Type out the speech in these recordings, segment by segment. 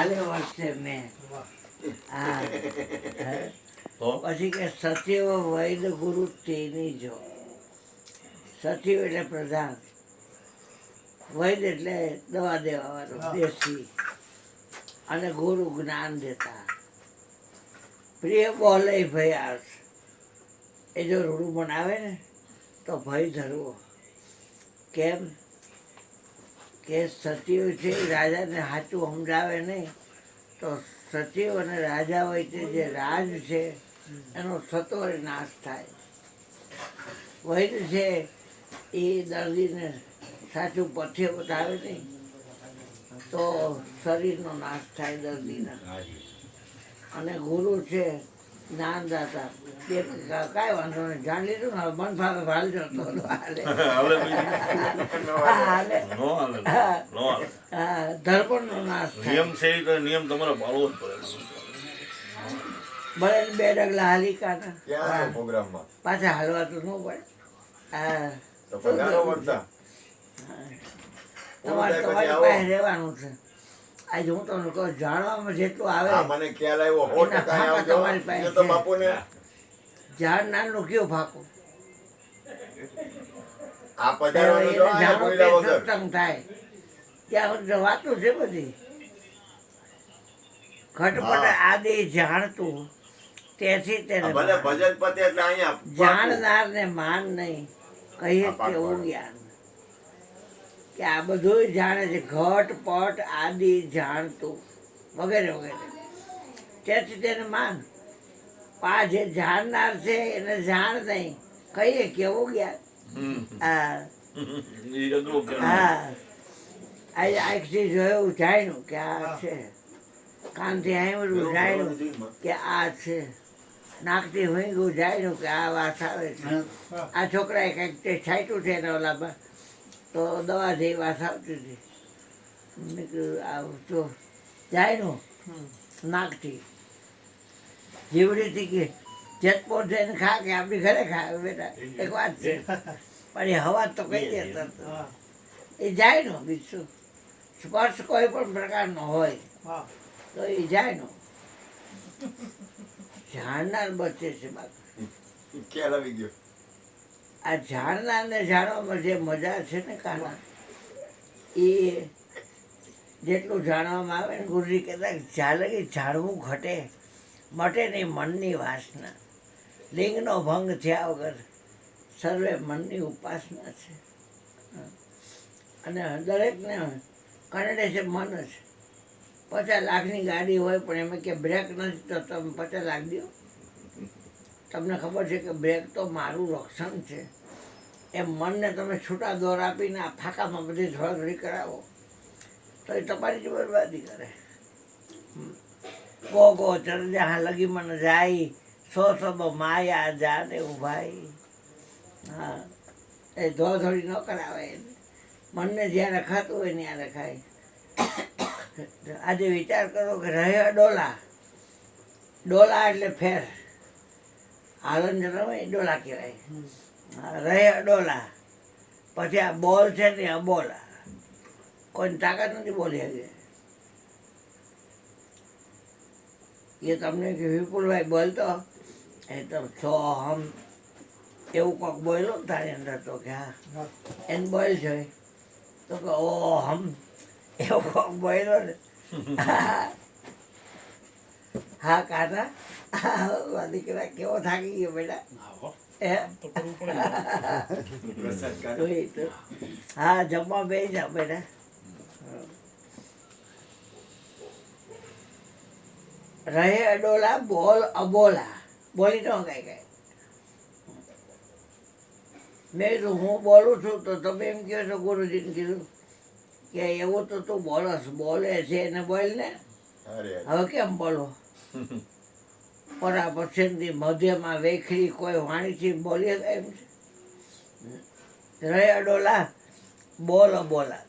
કાલે વર્ષે મેં હા પછી કે સચિવ વૈદ ગુરુ તેની જો સચિવ એટલે પ્રધાન, વૈદ એટલે દવા દેવા વાળો દેશી, અને ગુરુ જ્ઞાન દેતા. પ્રિય બોલે ભય આર્થ, એ જો રૂડું બનાવે ને તો ભય ધરવો. કેમ કે સચિવ છે રાજાને સાચું સમજાવે નહીં તો સચિવ અને રાજા વચ્ચે જે રાજ છે એનો સત્વરે નાશ થાય. વૈદ છે એ દર્દીને સાચું પથ્ય બતાવે નહીં તો શરીરનો નાશ થાય દર્દીના. અને ગુરુ છે જ્ઞાનદાતા, કાંઈ વાંધો નહીં, જાણી લીધું ને મન ભાવે ભાલજો તો ધર્મનો નાશ નિયમ છે તો નિયમ તમારે પાળવો જ પડે. ભલે 2 ડગલા હાલી કાઢા ક્યાં પ્રોગ્રામમાં પાછા હાલવા તો ન પડે. હા તો પધારો વળતા તમારે તમારી પાસે રહેવાનું છે. આજે હું તમને કહું જાણવામાં જેટલું આવે મને ખ્યાલ આવ્યો 100% આવજો. તમારી પાસે તો બાપુને ઝાડ નાનું કયું ફાકું આ પધારવાનું જો આ જાણો બોલ્યા તે વગર સત્સંગ થાય ત્યાં સુધી વાતો છે બધી. ઘટપટ આદિ જાણતું તેથી તેને ભલે ભજન પતે એટલે અહીંયા જાણનાર ને માન નહીં કહીએ કેવું જ્ઞાન કે આ બધું જાણે છે. ઘટ પટ આદિ જાણતું વગેરે વગેરે તેથી તેને માન. આ જે જાણનાર છે એને જાણ નહીં કહીએ કેવું જ્ઞાન. હા હા આજે આંખથી જોયું જાણ્યું કે આ છે, કાનથી સાંભળ્યું જાણ્યું કે આ છે, નાકથી ઊંઘ્યું જાણ્યું કે આ વાત આવે છે. આ છોકરાએ કંઈક તે છાંટ્યું છે એના ઓલામાં તો દવા જેવી વાત આવતી હતી. મેં કીધું આવું તો જાણ્યું નાકથી. જીવડીથી કે જેતપોર જઈને ખા કે આપણી ઘરે ખા બેટા એક વાત છે, પણ એ હવા તો કઈ દેતા એ જાણ્યું. બીજું સ્પર્શ કોઈ પણ પ્રકારનો હોય તો એ જાણ્યું. જાણનાર બચે છે બાકી. ખ્યાલ આવી ગયો. આ જાણનારને જાણવામાં જે મજા છે ને કાના એ જેટલું જાણવામાં આવે ને ગુરુજી કહેતા જ્યાં લગી જાણવું ઘટે મટે નહીં મનની વાસના. લિંગનો ભંગ થયા વગર સર્વે મનની ઉપાસના છે. અને દરેકને કરડે છે મન જ. 50 લાખની ગાડી હોય પણ એમાં કે બ્રેક નથી તો તમે 50 લાખ દો. તમને ખબર છે કે બ્રેક તો મારું રક્ષણ છે. એમ મનને તમે છૂટા દોર આપીને આ ફાંકામાં બધી ધોળાધોળી કરાવો તો એ તમારી જ બરબાદી કરે. ગો ચર જहाँ લગી મન જાય સો સબ માયા જાને ઉભાઈ. હા એ ધોળાધોળી ન કરાવે એને. મનને જ્યાં રખાતું હોય ત્યાં રખાય. આજે વિચાર કરો કે રહે ડોલા, ડોલા એટલે ફેર, હાલન જણાવે એ ડોલા કહેવાય. રહે ડોલા. પછી આ બોલ છે ને અબોલા, કોઈની તાકાત નથી બોલી શકે. એ તમને કે વિપુલભાઈ બોલતો એ તો હમ એવું કોઈક બોલો તારી અંદર તો કે હા એને બોલ છે તો કે ઓ હમ એવું કોક બોલ્યો ને. હા કાકા દીકરા કેવો થાકી ગયો બેટા. હા જમવા બેસી જા બેટા. રહે અડોલા બોલ અબોલા, બોલી ન કઈ કઈ. મેં કીધું હું બોલું છું તો તમે એમ કહો છો ગુરુજીને કીધું કે એવું તો તું બોલસ બોલે છે એને બોલ ને. હવે કેમ બોલો? પરા પછીથી મધ્યમાં વેખરી કોઈ વાણીથી બોલી એમ છે. રહે અડોલા બોલ બોલા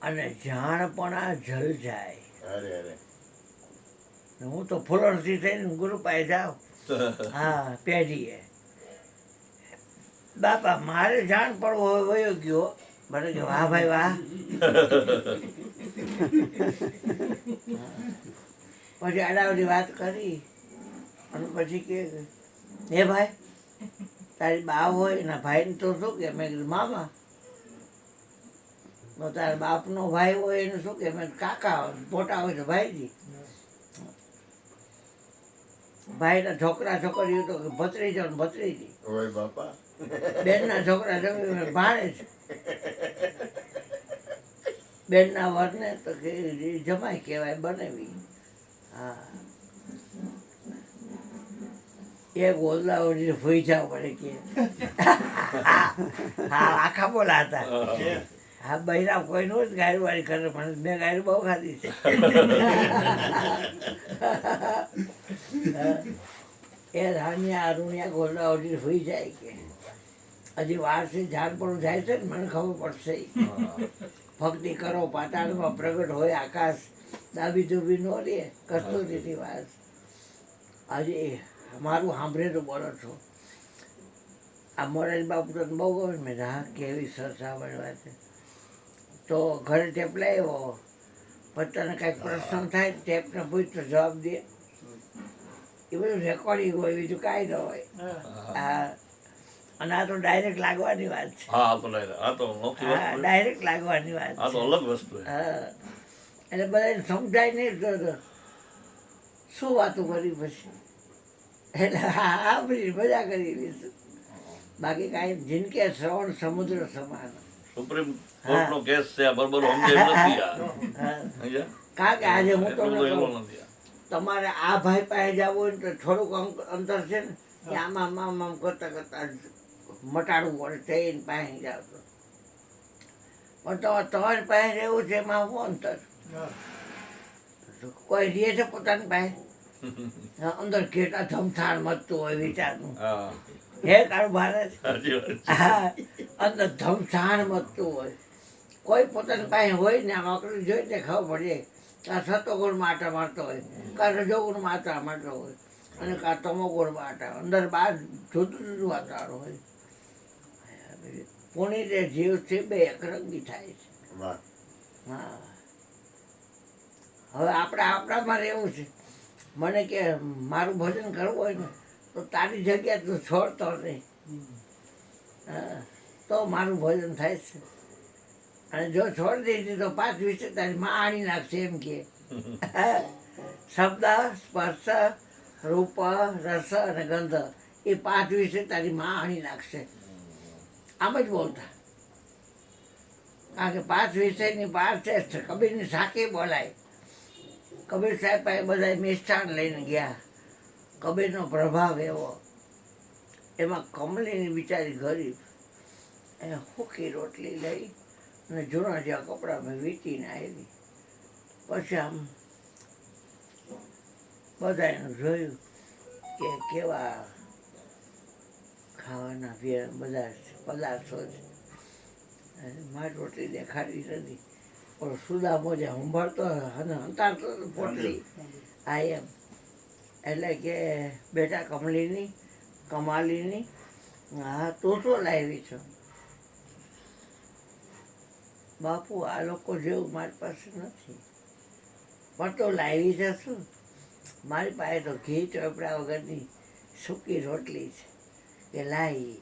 અને જાણપણા જલ જાય. હું તો ફુલરથી થઈને ગુરુ પાસે જાઉં. હા પેઢીએ બાપા મારે જાણ પડવો વયો ગયો. મને કે વાહ ભાઈ વાહ પછી આડાવડી વાત કરી અને પછી કે હે ભાઈ તારી બા હોય એના ભાઈને તો શું કે મેં કીધું મામા. તો તારા બાપનો ભાઈ હોય એને શું કે મેં કાકા હોય, મોટા હોય તો ભાઈજી. ભાઈના છોકરા છોકરીઓ તો ભત્રીજો ને ભત્રીજી, ઓય બાપા બેનના છોકરા છોકરી ભાણે છે, બેનના વરને તો કે જમાઈ કહેવાય બનેવી. હા એ ગોલદાવરી ભૂઈ જાવ પડે કે હા આખા બોલા હતા. હા બહેરા કોઈનું જ ગાયરું વાળી કરે પણ મેં ગાયરું બહુ ખાધી છે. એ રાનિયા અરુણિયા ગોલડાવડી હોઈ જાય કે હજી વારથી ઝાડપડું જાય છે ને મને ખબર પડશે. ભક્તિ કરો પાતાળમાં પ્રગટ હોય આકાશ, દાબી દુબી નો રે કસ્તુરીની વાત. હજી મારું સાંભળેલું બોલો છો. આ મોરારી બાપુ તો બહુ ગમે. મેં હા કેવી સરસાવણ છે. તો ઘરે ટેપ લાવ્યો પછી તને કાંઈક પ્રશ્ન થાય ટેપને પૂછ તો જવાબ દે. એ બધું રેકોર્ડિંગ હોય બીજું કાંઈ ન હોય. હા અને આ તો ડાયરેક્ટ લાગવાની વાત છે. હા તો લઈ આ તો નોખી હા વસ્તુ છે. ડાયરેક્ટ લાગવાની વાત આ તો છે. અલગ વસ્તુ છે. હા એટલે બધાને સમજાય નહીં તો શું વાતો કરી પછી. એટલે હા આપણી મજા કરી લઈશું. બાકી કાંઈ જિંદગી શ્રવણ સમુદ્ર સમાન. સુપ્રીમ કોર્ટનો કેસ છે આ બરોબર સમજાય નથી આ. હા સમજ્યા? કારણ કે આજે હું એટલું તમને તો કહું, એલો નથી આ. તમારે આ ભાઈ પાસે જવું હોય ને તો થોડુંક અંતર છે ને કે આમ આમ કરતા કરતા મટાડવું પડે ટ્રેન પાસે જાવ તો. પણ તમારી પાસે રહેવું છે એમાં શું અંતર? કોઈ રહે છે પોતાની પાસે? અંદર કેટલા ધમથાણ મચતું હોય વિચારનું. હા હે કાળું ભારત. સાચી વાત છે. હા અંદર ધમથાણ મચતું હોય. કોઈ પોતાની પાસે હોય ને આમ આકડી જોઈને ખબર પડે કાં સતોગુણમાં આટા મારતો હોય, કાં રજોગુણમાં આટા મારતો હોય અને કાં તમોગુણમાં આટા. અંદર બહાર જુદું જુદું વાતાવરણ હોય. પુણ્ય જીવ છે બે એકરંગી થાય છે. વાહ હા હવે આપણામાં રહેવું છે. મને કે મારું ભજન કરવું હોય ને તો તારી જગ્યા તું છોડતો નહીં. હા તો મારું ભજન થાય છે. અને જો છોડી દીધી તો 5 વિશે તારી માં આણી નાખશે એમ કે. શબ્દ સ્પર્શ રૂપ રસ અને ગંધ એ 5 વિશે તારી માં આણી નાખશે. આમ જ બોલતા. કારણ કે 5 વિષયની બહાર છે. કબીરની સાકી બોલાય. કબીર સાહેબ પાસે બધા મિષ્ટાન લઈને ગયા. કબીરનો પ્રભાવ એવો. એમાં કમલીની બિચારી ગરીબ એને સૂકી રોટલી લઈ અને જૂના જેવા કપડામાં વીંટીને આવી. પછી આમ બધાને જોયું કે કેવા ખાવાના પીવાના બધા પદાર્થો છે. મારી રોટલી દેખાડી નથી. પણ સુદામો જે સંભાળતો અને હંતાડતો પોટલી આ એમ. એટલે કે બેટા કમલીની કમાલીની હા તું તો લાવી છો. બાપુ આ લોકો જેવું મારી પાસે નથી. પણ તો લાવી છે શું? મારી પાસે તો ઘી ચોપડા વગરની સૂકી રોટલી છે કે લાવી.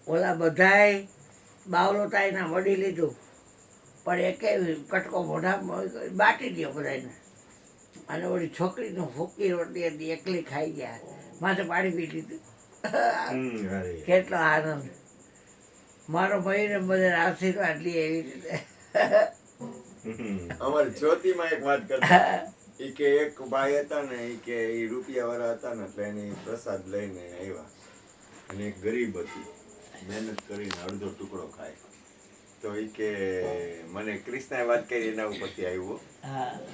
ઓલા બધાય બાવલો તાઈના વડી લીધું પણ એકે કટકો મોઢામાં બાટી દો બધાને. અને ઓલી છોકરીનું ફૂકી રોટલી હતી એકલી ખાઈ ગયા. માથે પાણી પી લીધું. કેટલો આનંદ. મારો ભાઈને બધા આશીર્વાદ લે એવી રીતે. અમારી જ્યોતિમાં એક વાત કરતા ઈ કે એક ભાઈ હતા ને ઈ કે ઈ રૂપિયા વાળા હતા ને એટલે એની પ્રસાદ લઈને આવ્યા અને એક ગરીબ હતી મહેનત કરીને અડધો ટુકડો ખાય તો ઈ કે મને ક્રિષ્નાએ વાત કરી એના ઉપરથી આવ્યો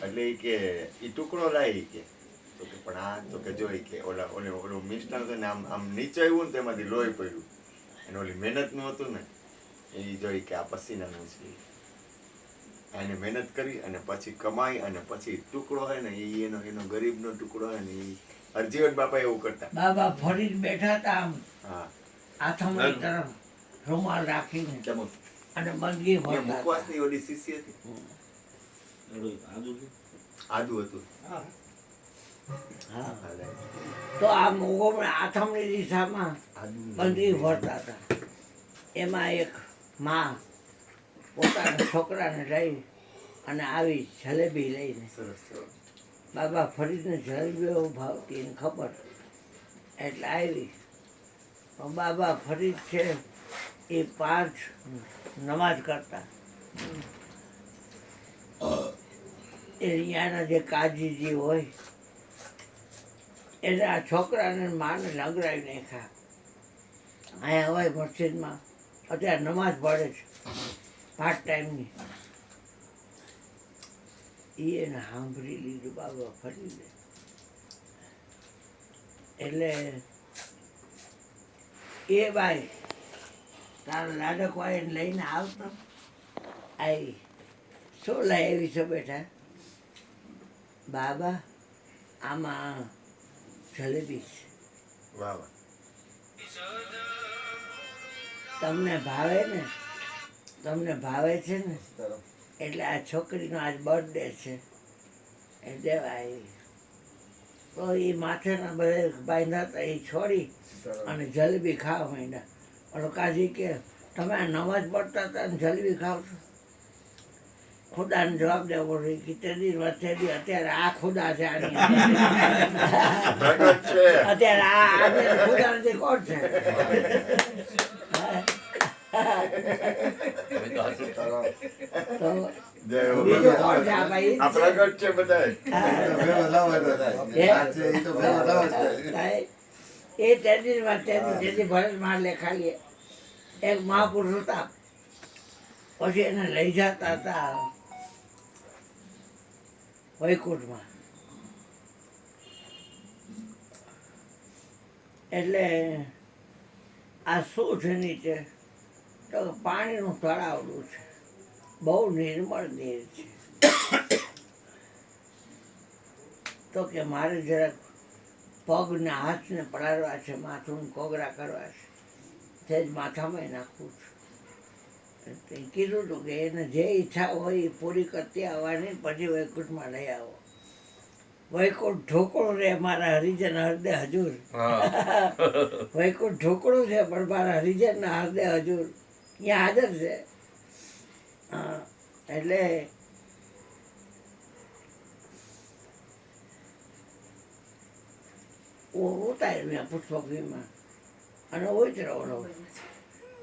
એટલે ઈ કે ઈ ટુકડો લાવી કે તો કે પણ આ તો કે જોઈ કે ઓલું મિષ્ટાન હતું ને આમ નીચે આવ્યું ને તેમાંથી લોહી પડ્યું અને ઓલી મહેનતનું હતું ને એ જોઈ કે આ પસીનાનું છે. એને મહેનત કરી અને પછી કમાઈ અને પછી ટુકડો હોય ને એ એનો ગરીબનો ટુકડો હોય ને એ હરજીવન બાપા એવું કરતા. બાબા ફરી બેઠા હતા આમ હા આથમણી તરફ રૂમાલ રાખીને અને બંદગી એ ભરતા હતા. મુખવાસની ઓલી શીશી હતી, એવડું આદુ છે. આદુ હતું. હા હાલે. તો આ મોગોમણે આથમણી દિશામાં આદુ બંદગી ભરતા હતા. એમાં એક માં પોતાના છોકરાને લઈ અને આવી જલેબી લઈને, સરસ સરસ. બાબા ફરીદને જલેબી બહુ ભાવતી એને ખબર, એટલે આવી. પણ બાબા ફરીદ છે એ 5 નમાજ કરતા. એ અહીંયાના જે કાજીજી હોય એને આ છોકરાને ને માને લંગડાવી નાખ્યા. અહીંયા હોય મસ્જિદમાં અત્યારે નમાજ પડે છે 5 ટાઈમની. એને સાંભળી લીધું બાબા ફરીદે. એટલે એ ભાઈ તારા લાડકવાઈને લઈને આવતો. આવી શું લઈ આવી છો બેટા? બાબા આમાં જલેબી છે, વાહ વાહ. તમને ભાવે ને? તમને ભાવે છે ને? સરસ. એટલે આ છોકરીનો આજ બર્થડે છે એ દેવા આવી. તો એ માથેના બધે બાંધ્યા હતા એ છોડી અને જલેબી ખાવા માંડ્યા. ઓલો કાજી કે તમે આ નમાજ પડતા હતા ને જલેબી ખાવ છો? ખુદાને જવાબ દેવો રહી કે તેની વચ્ચેથી અત્યારે આ ખુદા છે આની પ્રગટ છે. અત્યારે આજે ખુદા નથી કોણ છે? મેં તો હાચું. તો જય હો. બીજું કોણ છે? આ ભાઈ આ પ્રગટ છે બધાય. એ તેની વચ્ચેથી જેથી ભરત માં લેખાલીએ એક મહાપુરુષ હતા. પછી એને લઈ જતા હતા વૈકુંઠમાં. એટલે આ શું છે નીચે? તો પાણીનું તળાવડું છે, બહુ નિર્મળ નીર છે. તો કે મારે જરાક પગને હાથને પડાડવા છે, માથું કોગળા કરવા છે, તે જ માથામાં નાખવું છે. તે કીધું હતું કે એને જે ઈચ્છા હોય એ પૂરી કરતી આવવાની, પછી વૈકુંઠમાં લઈ આવો. વૈકુંઠ ઢોકળું રે મારા હરિજન હૃદય હજુર. હા. વૈકુંઠ ઢોકળું છે પણ મારા હરિજનના હૃદય હજુર અહીંયા હાજર છે. હા, એટલે ઉતાર્યું પુષ્પગીમાં અને ઉતરવાનો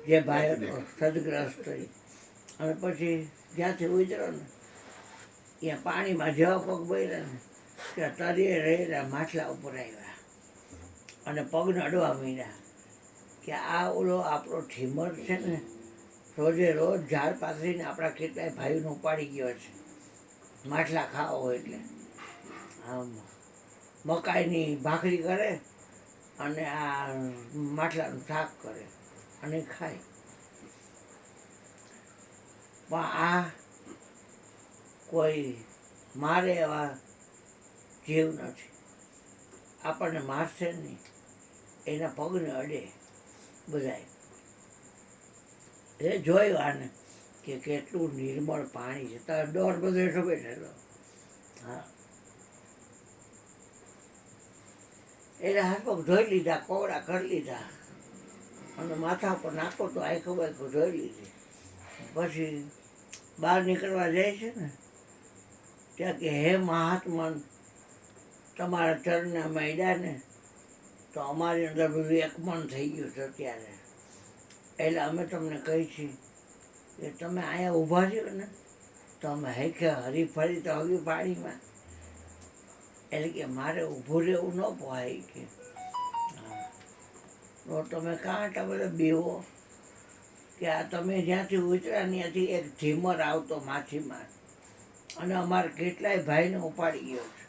જે ભાઈ હતો સદગ્રસ્ત થઈ. અને પછી જ્યાંથી ઉતર્યો ને ત્યાં પાણીમાં જેવા પગ બળ્યા ને ત્યાં તરીએ રહેલા માટલા ઉપર આવ્યા અને પગને અડવા માંડ્યા કે આ ઓલો આપણો ઠીમર છે ને રોજે રોજ ઝાડ પાથરીને આપણા કેટલાય ભાઈઓને ઉપાડી ગયો છે માટલા ખાવા હોય એટલે. આમ મકાઈની ભાખરી કરે અને આ માટલાનું શાક કરે અને ખાય. પણ આ કોઈ મારે એવા જીવ નથી, આપણને મારશે નહીં, એના પગને અડે બધાય. એ જોયું આને કે કેટલું નિર્મળ પાણી છે. તારે ડોર બધો એટલો બેઠેલો. હા, એટલે હાથ પગ ધોઈ લીધા, કોવડા કરી લીધા અને માથા પર નાખો તો આખો બાખો ધોઈ લીધી. પછી બહાર નીકળવા જાય છે ને ત્યાં કે હે મહાત્મન, તમારા ચરણના મૈડા ને તો અમારી અંદર બધું એકમન થઈ ગયું છે અત્યારે. એટલે અમે તમને કહી છીએ કે તમે અહીંયા ઊભા રહ્યો ને તો અમે હેખે હરીફરી તો હગી પાણીમાં. એટલે કે મારે ઊભું રહેવું ન પોહાય કે તો તમે કાંટા બધા બેવો કે આ તમે જ્યાંથી ઉતર્યા ત્યાંથી એક ઝીમર આવતો માછીમાર અને અમારે કેટલાય ભાઈને ઉપાડી ગયો છે.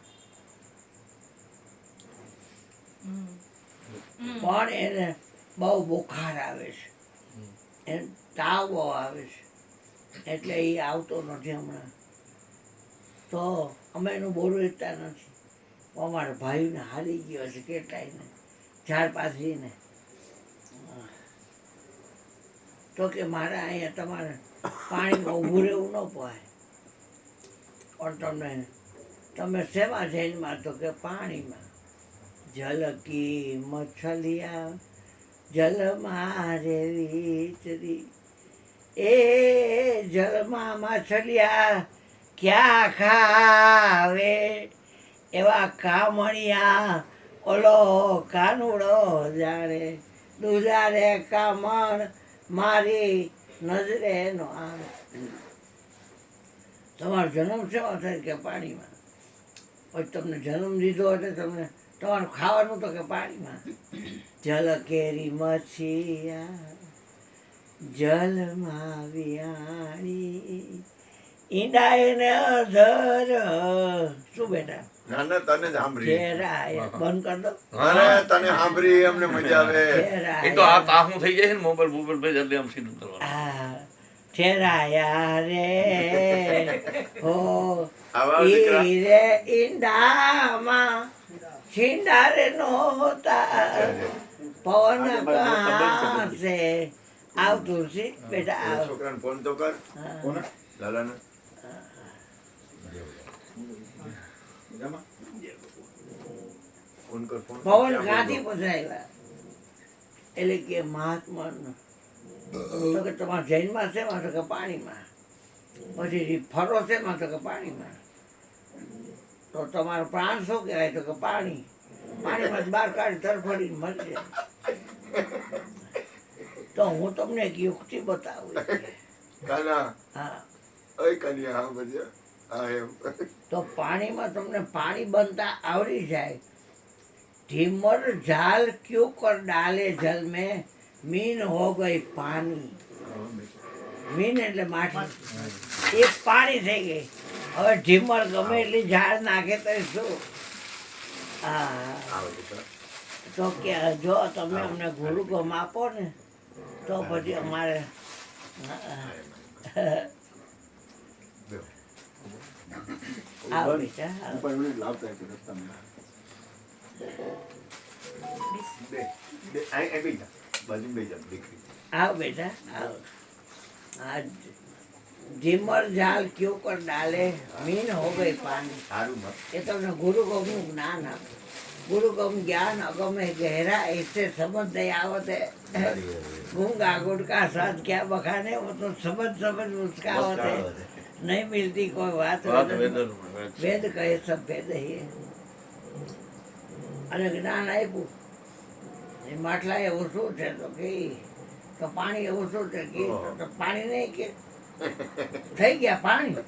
પણ એને બહુ બુખાર આવે છે, એને તાવ બહુ આવે છે, એટલે એ આવતો નથી હમણાં. તો અમે એનું બોલું લેતા નથી. અમારા ભાઈને હારી ગયો છે કેટલાયને ઝાડ પાથરીને. તો કે મારે અહીંયા તમારે પાણીમાં ઊભું રહેવું ન પાય. પણ તમે શેમાં જૈનમાં? તો કે પાણીમાં. જલ કી મછલિયા જલમાં રે વિચરી, એ જલમાં માછલિયા ક્યાં ખાવે, એવા કામણિયા ઓલો કાનુડો જાણે, દુજારે કામણ મારી નજરે નો આવે. તમારો જન્મ શેમાં થાય? કે પાણીમાં. પછી તમને જન્મ દીધો એટલે તમને તમારું ખાવાનું તો કે પાણીમાં. જલ કેરી મછિયા જલમાં વિયાણી, ઈંડાય ને અધર. શું બેટા? ના ના તને જ સાંભળી. ઘેરાય. બંધ કર દો. અરે તને સાંભળી અમને મજા આવે. એ તો આ તાહું થઈ જાય છે ને મોબાઈલ પર એટલે આમ સીધું કરવાનું. આ ઠેરાયા રે હો આવા દીકરા. ઈ રે ઈંડામાં છીંડારે નહોતા, પવન કહાં સે. આવ તુલસી બેટા આવ. છોકરાને ફોન તો કર. હા. લાલાને ફોન કર. ફોન કર. પવન ક્યાંથી પધરાવ્યા? એટલે કે મહાત્મા તો કે તમારા જૈનમાં શેમાં? તો કે પાણીમાં. પછી ફરો શેમાં? તો કે પાણીમાં. તો તમારો પ્રાણ શું કહેવાય? તો કે પાણી. પાણીમાં જ બહાર કાઢી તરફડીને મરી જાય. તો હું તમને એક યુક્તિ બતાવું. કાના હા, ઓય કન્યા હા બજે હા એમ. તો પાણીમાં તમને પાણી બનતા આવડી જાય. ઢીમર જાલ ક્यों कर डाले जल में, मीन हो गई पानी. મીન એટલે માટી, એ પાણી થઈ ગઈ. હવે ઢીમર ગમે એટલી ઝાડ નાખે તો શું? હા, આવો દીકરા. તો કે જો તમે અમને ગુરુકમ આપો ને તો પછી અમારે બેહો. આવ બેટા આવ. બે બે આઈ બેઠા બાજુ બેઠા દીકરી. આવ બેટા આવ. આ ઢીમર જાલ ક્यों कर डाले, मीन हो गई पानी. સારું મત. એ તમને ગુરુકમનું જ્ઞાન આપે. ગુરુકમ જ્ઞાન અગમે ગહેરા ऐसे समझ नहीं आवते. गूंगा गुड़का साथ क्या बखाने, वो तो समझ उसका होते. नहीं मिलती कोई बात. વાત વેદન. વેદ કહે સબ ભેદ હી. અને જ્ઞાન આપ્યું. એ માટલા એવું શું છે? તો કે તો પાણી એવું શું છે? કે તો પાણી નહીં કે થઈ ગયા પાણી.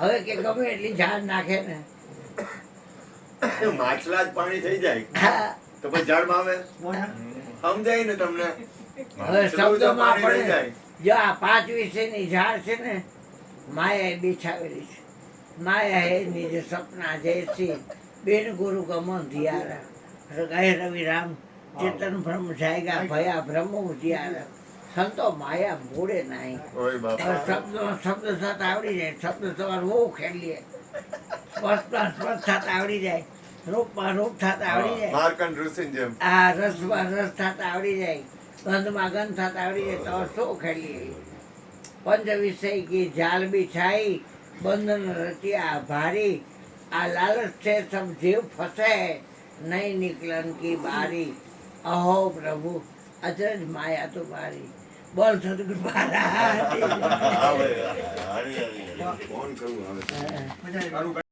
હવે કે ગમે એટલી ઝાડ નાખે ને. માછલા જ પાણી થઈ જાય હા, તો પછી ઝાડમાં આવે સમજાય ને તમને. હવે શબ્દોમાં પાણી થઈ આપણે જાય. જો આ 5 વિશેની ઝાડ છે ને, માયાએ બિછાવેલી છે. માયા હે નિજ સપના જૈસી, બિન ગુરુ ગમન ધિયારા. ગહે રવિ રામ ચેતન ભ્રમ જાયગા, ભયા ભ્રમ ઉજિયારા. સંતો માયા મૂળે નહીં. ઓય બાપા. હવે શબ્દ સાથ આવડી જાય. શબ્દ તમારે બહુ ખેલીએ. સ્પર્શમાં સ્પર્શ થતા આવડી જાય. રૂપમાં રૂપ થતા આવડી જાય. માર્કંડ ઋષિની જેમ. આ રસમાં રસ થતા આવડી જાય. ગંધમાં ગંધ થતા આવડી જાય. તો શું ખેલીએ? પંચ વિષય કી જાલ બિછાઈ, બંધન રચ્યા ભારી. આ લાલચ છે સબ જીવ ફસે, નહીં નિકલન કી બારી. અહો પ્રભુ અચરજ માયા તુમારી. બોલ સદગુરુ મહારાજ. આવે ફોન કરવું આવે.